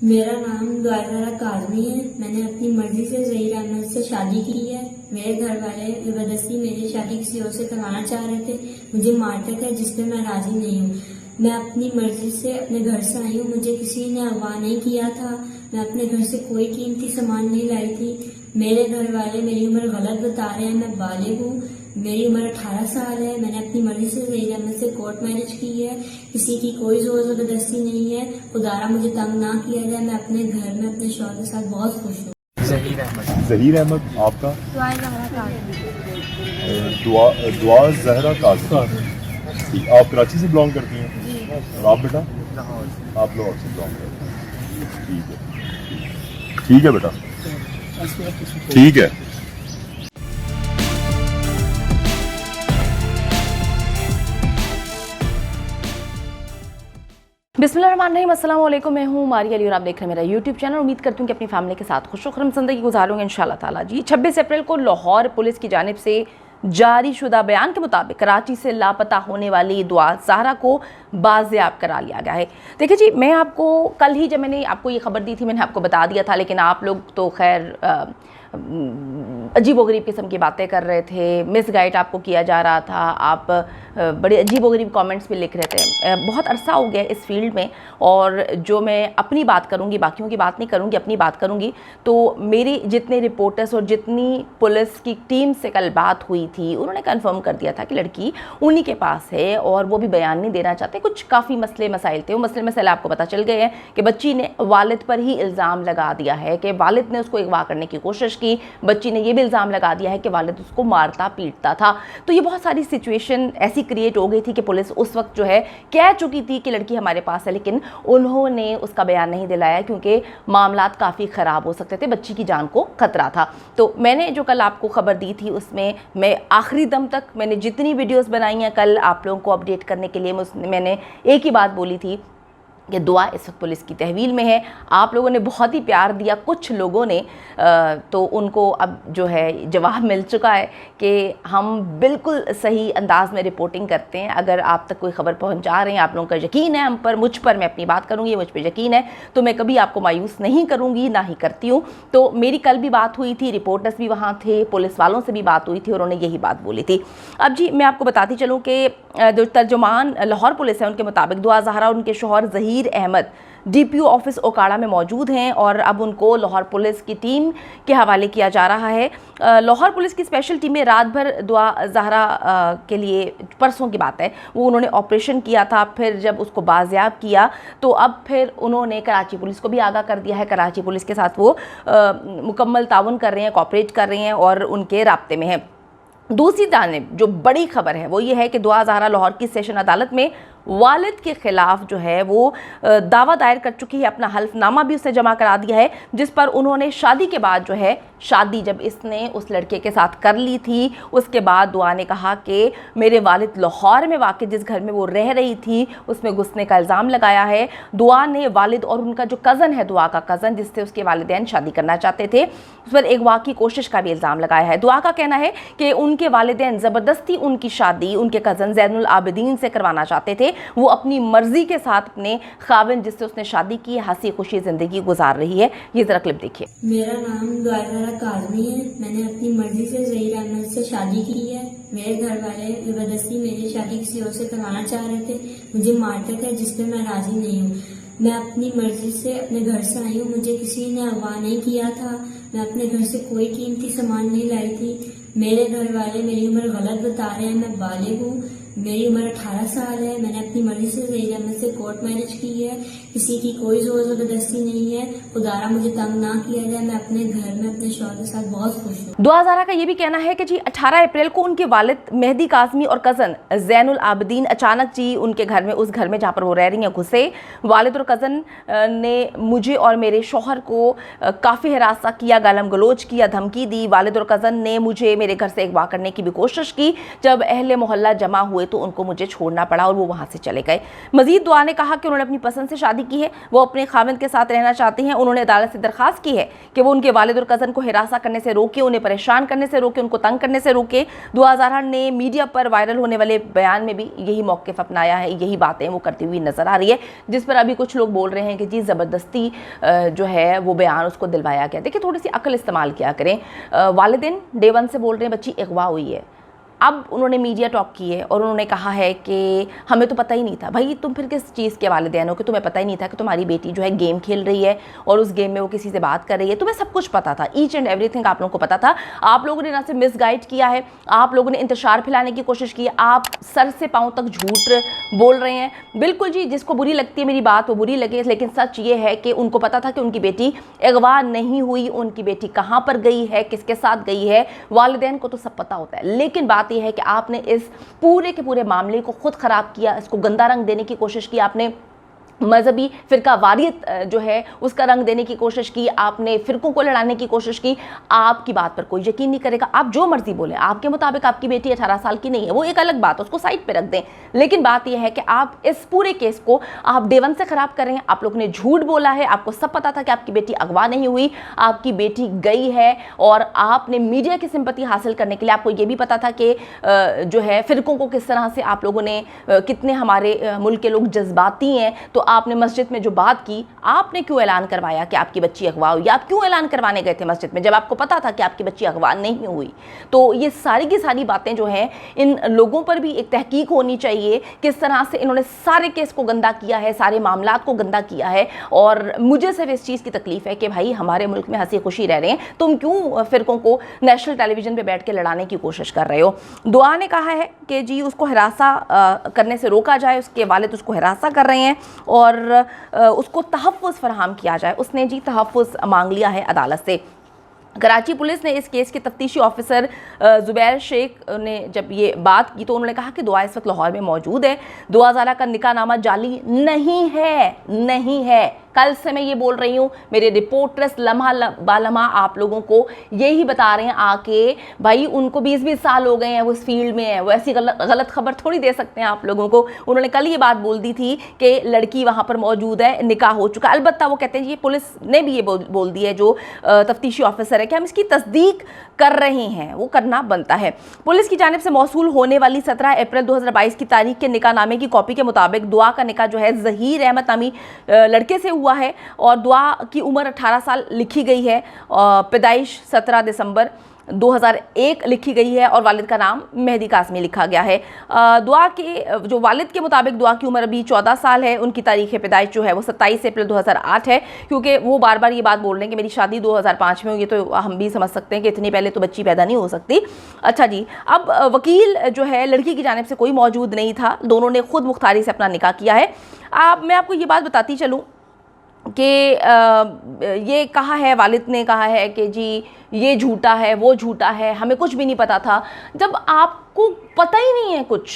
मेरा नाम दुआरा काजमी है। मैंने अपनी मर्जी से ज़हीर अहमद से शादी की है। मेरे घर वाले जबरदस्ती मेरी शादी किसी और से करवाना चाह रहे थे। मुझे मारते थे, जिस पे मैं राजी नहीं हूँ। मैं अपनी मर्जी से अपने घर से आई हूँ। मुझे किसी ने अगवा नहीं किया था। मैं अपने घर से कोई कीमती सामान नहीं लाई थी। मेरे घर वाले मेरी उम्र गलत बता रहे हैं। मैं बालिग हूँ। मेरी उम्र 18 साल है। मैंने अपनी मर्जी से ज़हीर अहमद से कोर्ट मैरिज की है। किसी की कोई जोर जबरदस्ती नहीं है। खुदारा मुझे तंग ना किया जाए। मैं अपने घर में अपने शौहर के साथ बहुत खुश हूँ। ज़हीर अहमद आपका? दुआ जहरा काज़मी। ठीक, आप कराची से बिलोंग करती हैं? और आप बेटा? आप लाहौर से बिलोंग करते हैं। ठीक है बेटा, ठीक है। बिस्मिल्लाहिर्रहमानिर्रहीम, अस्सलाम वालेकुम। मैं हूँ मारिया अली और आप देख रहे हैं मेरा यूट्यूब चैनल। उम्मीद करती हूँ कि अपनी फैमिली के साथ खुशखुरम ज़िंदगी गुजारूंगे इंशाल्लाह ताला। जी 26 अप्रैल को लाहौर पुलिस की जानिब से जारी शुदा बयान के मुताबिक कराची से लापता होने वाली दुआ ज़हरा को बाज़ेयाब करा लिया गया है। देखिए जी, मैं आपको कल ही जब मैंने आपको ये खबर दी थी मैंने आपको बता दिया था, लेकिन आप लोग तो खैर अजीबोगरीब किस्म की बातें कर रहे थे, मिसगाइड आपको किया जा रहा था, आप बड़े अजीबोगरीब कमेंट्स भी लिख रहे थे। बहुत अरसा हो गया इस फील्ड में, और जो मैं अपनी बात करूंगी, बाकियों की बात नहीं करूंगी, अपनी बात करूंगी, तो मेरी जितने रिपोर्टर्स और जितनी पुलिस की टीम से कल बात हुई थी उन्होंने कंफर्म कर दिया था कि लड़की उन्हीं के पास है और वो भी बयान नहीं देना चाहते। कुछ काफ़ी मसले मसाइल थे, वो मसले मसाइल आपको पता चल गए हैं कि बच्ची ने वालिद पर ही इल्ज़ाम लगा दिया है कि वालिद ने उसको अगवा करने की कोशिश की। बच्ची ने ये भी इल्ज़ाम लगा दिया है कि वालिद उसको मारता पीटता था। तो ये बहुत सारी सिचुएशन ऐसी क्रिएट हो गई थी कि पुलिस उस वक्त जो है कह चुकी थी कि लड़की हमारे पास है, लेकिन उन्होंने उसका बयान नहीं दिलाया क्योंकि मामलात काफ़ी ख़राब हो सकते थे, बच्ची की जान को खतरा था। तो मैंने जो कल आपको खबर दी थी उसमें मैं आखिरी दम तक मैंने जितनी वीडियोस बनाई हैं कल आप लोगों को अपडेट करने के लिए मैंने एक ही बात बोली थी कि दुआ इस वक्त पुलिस की तहवील में है। आप लोगों ने बहुत ही प्यार दिया, कुछ लोगों ने तो उनको अब जो है जवाब मिल चुका है कि हम बिल्कुल सही अंदाज में रिपोर्टिंग करते हैं। अगर आप तक कोई खबर पहुंचा रहे हैं, आप लोगों का यकीन है हम पर, मुझ पर, मैं अपनी बात करूंगी, मुझ पर यकीन है तो मैं कभी आपको मायूस नहीं करूंगी, ना ही करती हूँ। तो मेरी कल भी बात हुई थी, रिपोर्टर्स भी वहाँ थे, पुलिस वालों से भी बात हुई थी और उन्होंने यही बात बोली थी। अब जी मैं आपको बताती चलूँ कि जो तर्जुमान लाहौर पुलिस है उनके मुताबिक दुआ ज़हरा उनके शौहर ज़हीर अहमद डीपीओ ऑफिस ओकाड़ा में मौजूद हैं और अब उनको लाहौर पुलिस की टीम के हवाले किया जा रहा है। लाहौर पुलिस की स्पेशल टीमें रात भर दुआ ज़हरा के लिए, परसों की बात है, वो उन्होंने ऑपरेशन किया था। फिर जब उसको बाज़ेयाब किया तो अब फिर उन्होंने कराची पुलिस को भी आगाह कर दिया है। कराची पुलिस के साथ वो मुकम्मल ताउन कर रहे हैं, कोऑपरेट कर रहे हैं और उनके राब्ते में हैं। दूसरी जानिब जो बड़ी खबर है वो ये है कि दुआ ज़हरा लाहौर की सेशन अदालत में वालिद के ख़िलाफ़ जो है वो दावा दायर कर चुकी है। अपना हल्फनामा भी उसने जमा करा दिया है जिस पर उन्होंने शादी के बाद जो है, शादी जब इसने उस लड़के के साथ कर ली थी उसके बाद दुआ ने कहा कि मेरे वालिद लाहौर में वाक़ई जिस घर में वो रह रही थी उसमें घुसने का इल्ज़ाम लगाया है। दुआ ने वालिद और उनका जो कज़न है, दुआ का कज़न जिससे उसके वालिदैन शादी करना चाहते थे, उस पर अगवा की कोशिश का भी इल्ज़ाम लगाया है। दुआ का कहना है कि उनके वालिदैन ज़बरदस्ती उनकी शादी उनके कज़न ज़ैनुल आबिदीन से करवाना चाहते थे। वो अपनी मर्जी के साथ अपने खाविन जिससे उसने शादी की हंसी खुशी ज़िंदगी गुजार रही है। ये ज़रा क्लिप देखिए। मेरा नाम दुआरा काजमी है। मैंने अपनी मर्जी से ज़हीर अहमद से शादी की है। मेरे घर वाले जबरदस्ती मेरी शादी किसी और से करवाना चाह रहे थे। मुझे मारते थे, जिस पे मैं राजी नहीं हूँ। मैं अपनी मर्जी से अपने घर से आई हूँ। मुझे किसी ने अगवा नहीं किया था। मैं अपने घर से कोई कीमती सामान नहीं लाई थी। मेरे घर वाले मेरी उम्र गलत बता रहे हैं। मैं बालिग हूँ। मेरी उम्र 18 साल है। मैंने अपनी मर्जी से ज़हीर अहमद से कोर्ट मैरिज की है। किसी की कोई जोर जबरदस्ती नहीं है। खुदारा मुझे तंग ना किया जाए। मैं अपने घर में अपने शौहर के साथ बहुत खुश हूँ। दुआ ज़हरा का ये भी कहना है कि जी 18 अप्रैल को उनके वालिद मेहदी काज़मी और कज़न ज़ैनुल आबिदीन अचानक जी उनके घर में, उस घर में जहाँ पर वो रह रही हैं, घुसे। वालिद और कज़न ने मुझे और मेरे शौहर को काफ़ी हिरासा किया, गालम गलोच किया, धमकी दी। वालिद और कज़न ने मुझे मेरे घर से अगवा करने की भी कोशिश की। जब अहले मोहल्ला जमा हुए हुए तो उनको मुझे छोड़ना पड़ा और वो वहाँ से चले गए। मजीद दुआ ने कहा कि उन्होंने अपनी पसंद से शादी की है, वो अपने खाविंद के साथ रहना चाहती हैं। उन्होंने अदालत से दरख्वास्त की है कि वो उनके वालिद और कज़न को हिरासा करने से रोके, उन्हें परेशान करने से रोके, उनको तंग करने से रोके। दुआ ज़हरा ने मीडिया पर वायरल होने वाले बयान में भी यही मौक़िफ़ अपनाया है, यही बातें वो करती हुई नज़र आ रही है, जिस पर अभी कुछ लोग बोल रहे हैं कि जी ज़बरदस्ती जो है वो बयान उसको दिलवाया गया। देखिए, थोड़ी सी अक्ल इस्तेमाल किया करें। वालिदैन डे वन से बोल रहे हैं बच्ची अगवा हुई है। अब उन्होंने मीडिया टॉक की है और उन्होंने कहा है कि हमें तो पता ही नहीं था। भाई, तुम फिर किस चीज़ के वालिदैन हो कि तुम्हें पता ही नहीं था कि तुम्हारी बेटी जो है गेम खेल रही है और उस गेम में वो किसी से बात कर रही है? तुम्हें सब कुछ पता था, ईच एंड एवरीथिंग आप लोगों को पता था। आप लोगों ने ना सिर्फ मिसगाइड किया है, आप लोगों ने इंतशार फैलाने की कोशिश की। आप सर से पाँव तक झूठ बोल रहे हैं। बिल्कुल जी, जिसको बुरी लगती है मेरी बात वो बुरी लगे, लेकिन सच ये है कि उनको पता था कि उनकी बेटी अगवा नहीं हुई। उनकी बेटी कहाँ पर गई है, किसके साथ गई है, वालिदैन को तो सब पता होता है। लेकिन बात यह है कि आपने इस पूरे के पूरे मामले को खुद ख़राब किया, इसको गंदा रंग देने की कोशिश की। आपने मजहबी फ़िरका वारियत जो है उसका रंग देने की कोशिश की, आपने फ़िरकों को लड़ाने की कोशिश की। आपकी बात पर कोई यकीन नहीं करेगा, आप जो मर्जी बोलें। आपके मुताबिक आपकी बेटी 18 साल की नहीं है, वो एक अलग बात है, उसको साइड पे रख दें। लेकिन बात यह है कि आप इस पूरे केस को आप डे वन से ख़राब कर रहे हैं। आप लोगों ने झूठ बोला है, आपको सब पता था कि आपकी बेटी अगवा नहीं हुई, आपकी बेटी गई है। और आपने मीडिया की सिंपैथी हासिल करने के लिए आपको ये भी पता था कि जो है फ़िरकों को किस तरह से आप लोगों ने कितने हमारे मुल्क के लोग जज्बाती हैं। तो आपने मस्जिद में जो बात की, आपने क्यों ऐलान करवाया कि आपकी बच्ची अगवा हुई? आप क्यों ऐलान करवाने गए थे मस्जिद में जब आपको पता था कि आपकी बच्ची अगवा नहीं हुई? तो ये सारी की सारी बातें जो हैं, इन लोगों पर भी एक तहकीक होनी चाहिए, किस तरह से इन्होंने सारे केस को गंदा किया है, सारे मामलात को गंदा किया है। और मुझे सिर्फ इस चीज़ की तकलीफ़ है कि भाई, हमारे मुल्क में हंसी खुशी रह रहे हैं, तुम क्यों फ़िरकों को नेशनल टेलीविज़न पर बैठ के लड़ाने की कोशिश कर रहे हो? दुआ ने कहा है कि जी उसको हिरासा करने से रोका जाए, उसके वालिद उसको हिरासा कर रहे हैं और उसको तहफ़्फ़ुज़ फराहम किया जाए। उसने जी तहफ़्फ़ुज़ मांग लिया है अदालत से। कराची पुलिस ने इस केस के तफ्तीशी ऑफिसर ज़ुबैर शेख ने जब ये बात की तो उन्होंने कहा कि दुआ इस वक्त लाहौर में मौजूद है। दुआ ज़हरा का निकाहनामा जाली नहीं है। कल से मैं ये बोल रही हूँ, मेरे रिपोर्टर्स लम्हा बालम्हा आप लोगों को यही बता रहे हैं आके, भाई उनको 20-20 साल हो गए हैं, वो इस फील्ड में है, वो ऐसी गलत खबर थोड़ी दे सकते हैं आप लोगों को। उन्होंने कल ये बात बोल दी थी कि लड़की वहाँ पर मौजूद है, निकाह हो चुका। अलबत्ता वो कहते हैं ये पुलिस ने भी ये बोल दी है, जो तफ्तीशी ऑफिसर है, कि हम इसकी तस्दीक कर रहे हैं, वो करना बनता है। पुलिस की जानिब से मौसूल होने वाली 17 अप्रैल 2022 की तारीख के निकाहनामे की कॉपी के मुताबिक दुआ का निकाह जो है ज़हीर अहमद नामी लड़के से हुआ है और दुआ की उम्र 18 साल लिखी गई है, पैदाइश 17 दिसंबर 2001 लिखी गई है और वालिद का नाम मेहदी कासमी लिखा गया है। दुआ के जो वालिद के मुताबिक दुआ की उम्र अभी 14 साल है। उनकी तारीख़ पैदाइश जो है वो 27 अप्रैल 2008 है, क्योंकि वो बार बार ये बात बोल रहे हैं कि मेरी शादी 2005 में हुई है, तो हम भी समझ सकते हैं कि इतनी पहले तो बच्ची पैदा नहीं हो सकती। अच्छा जी, अब वकील जो है लड़की की जानिब से कोई मौजूद नहीं था, दोनों ने खुद मुख्तारी से अपना निकाह किया है। मैं आपको ये बात बताती चलूँ कि ये कहा है, वालिद ने कहा है कि जी ये झूठा है, वो झूठा है, हमें कुछ भी नहीं पता था। जब आपको पता ही नहीं है कुछ,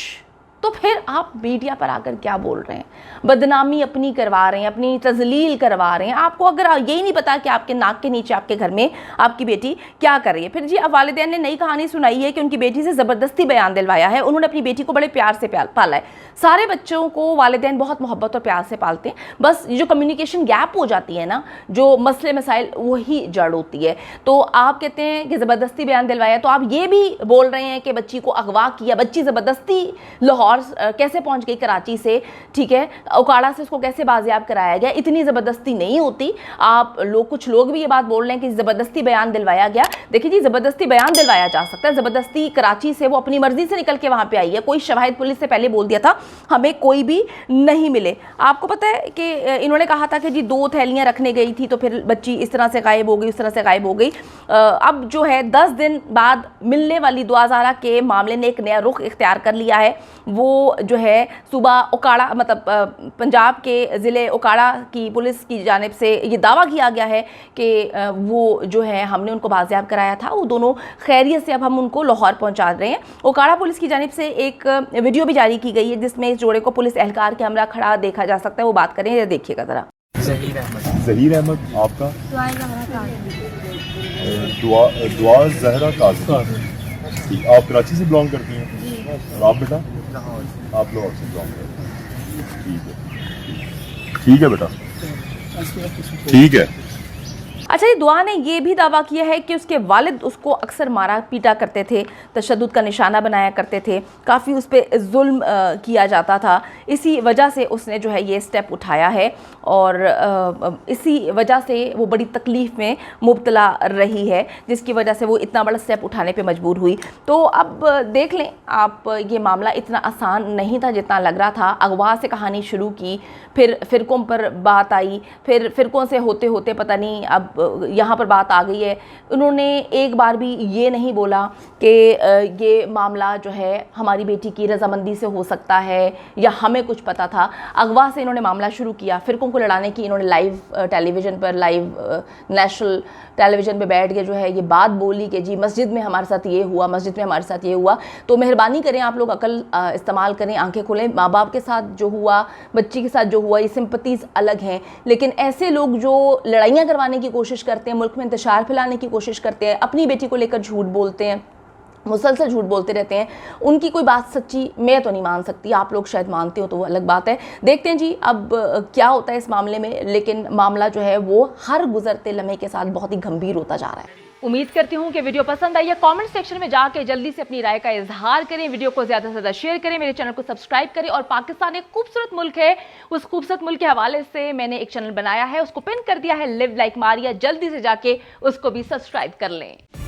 तो फिर आप मीडिया पर आकर क्या बोल रहे हैं? बदनामी अपनी करवा रहे हैं, अपनी तजलील करवा रहे हैं। आपको अगर यही नहीं पता कि आपके नाक के नीचे आपके घर में आपकी बेटी क्या कर रही है। फिर जी अब वालिदैन ने नई कहानी सुनाई है कि उनकी बेटी से ज़बरदस्ती बयान दिलवाया है। उन्होंने अपनी बेटी को बड़े प्यार से पाला है। सारे बच्चों को वालिदैन बहुत मोहब्बत और प्यार से पालते हैं, बस जो कम्युनिकेशन गैप हो जाती है ना, जो मसले मसाइल, वही जड़ होती है। तो आप कहते हैं कि ज़बरदस्ती बयान दिलवाया, तो आप ये भी बोल रहे हैं कि बच्ची को अगवा किया, बच्ची ज़बरदस्ती लाहौर कैसे पहुंच गई कराची से, ठीक है, उकाड़ा से उसको कैसे बाजियाब कराया गया। इतनी ज़बरदस्ती नहीं होती। आप लोग, कुछ लोग भी ये बात बोल रहे हैं कि ज़बरदस्ती बयान दिलवाया गया। देखिए जी, ज़बरदस्ती बयान दिलवाया जा सकता है। ज़बरदस्ती कराची से वो अपनी मर्जी से निकल के वहाँ पे आई है, कोई शवाहिद पुलिस से पहले बोल दिया था, हमें कोई भी नहीं मिले। आपको पता है कि इन्होंने कहा था कि जी 2 थैलियाँ रखने गई थी, तो फिर बच्ची इस तरह से गायब हो गई, उस तरह से गायब हो गई। अब जो है 10 दिन बाद मिलने वाली दुआ ज़हरा के मामले ने एक नया रुख इख्तियार कर लिया है। वो जो है सुबह उकाड़ा, मतलब पंजाब के ज़िले उकाड़ा की पुलिस की जानिब से ये दावा किया गया है कि वो जो है हमने उनको बाजियाब कराया था, वो दोनों खैरियत से अब हम उनको लाहौर पहुंचा रहे हैं। उकाड़ा पुलिस की जानिब से एक वीडियो भी जारी की गई है जिसमें इस जोड़े को पुलिस एहलकार के हमरा खड़ा देखा जा सकता है। वो बात करें, देखिएगा ज़रा। ज़हीर अहमद, आपका? दुआ ज़हरा काज़मी। आप कराची से बिलोंग करती हैं? और आप बेटा? आप लोग आपसे बिलोंग करते हैं। ठीक है बेटा, ठीक है। अच्छा, ये दुआ ने ये भी दावा किया है कि उसके वालिद उसको अक्सर मारा पीटा करते थे, तशद्दुद का निशाना बनाया करते थे, काफ़ी उस पर जुल्म किया जाता था। इसी वजह से उसने जो है ये स्टेप उठाया है और इसी वजह से वो बड़ी तकलीफ़ में मुब्तला रही है, जिसकी वजह से वो इतना बड़ा स्टेप उठाने पे मजबूर हुई। तो अब देख लें आप, ये मामला इतना आसान नहीं था जितना लग रहा था। अगवा से कहानी शुरू की, फिर फ़िरक़ों पर बात आई, फिर फ़िरक़ों से होते होते पता नहीं अब यहाँ पर बात आ गई है। उन्होंने एक बार भी ये नहीं बोला कि ये मामला जो है हमारी बेटी की रजामंदी से हो सकता है या हमें कुछ पता था। अगवा से इन्होंने मामला शुरू किया, फ़िरक़ों को लड़ाने की इन्होंने लाइव टेलीविज़न पर, लाइव नेशनल टेलीविज़न पे बैठ के जो है ये बात बोली कि जी मस्जिद में हमारे साथ ये हुआ, मस्जिद में हमारे साथ ये हुआ। तो मेहरबानी करें, आप लोग अकल इस्तेमाल करें, आंखें खोलें। माँ बाप के साथ जो हुआ, बच्ची के साथ जो हुआ, ये सिंपतीज़ अलग हैं, लेकिन ऐसे लोग जो लड़ाइयाँ करवाने की कोशिश करते हैं, मुल्क में इंतशार फैलाने की कोशिश करते हैं, अपनी बेटी को लेकर झूठ बोलते हैं, मुसलसल झूठ बोलते रहते हैं, उनकी कोई बात सच्ची मैं तो नहीं मान सकती। आप लोग शायद मानते हो तो वो अलग बात है। देखते हैं जी अब क्या होता है इस मामले में, लेकिन मामला जो है वो हर गुजरते लम्हे के साथ बहुत ही गंभीर होता जा रहा है। उम्मीद करती हूँ कि वीडियो पसंद आई है। कमेंट सेक्शन में जाके जल्दी से अपनी राय का इजहार करें, वीडियो को ज़्यादा से ज़्यादा शेयर करें, मेरे चैनल को सब्सक्राइब करें। और पाकिस्तान एक खूबसूरत मुल्क है, उस खूबसूरत मुल्क के हवाले से मैंने एक चैनल बनाया है, उसको पिन कर दिया है, लिव लाइक मारिया, जल्दी से जाके उसको भी सब्सक्राइब कर लें।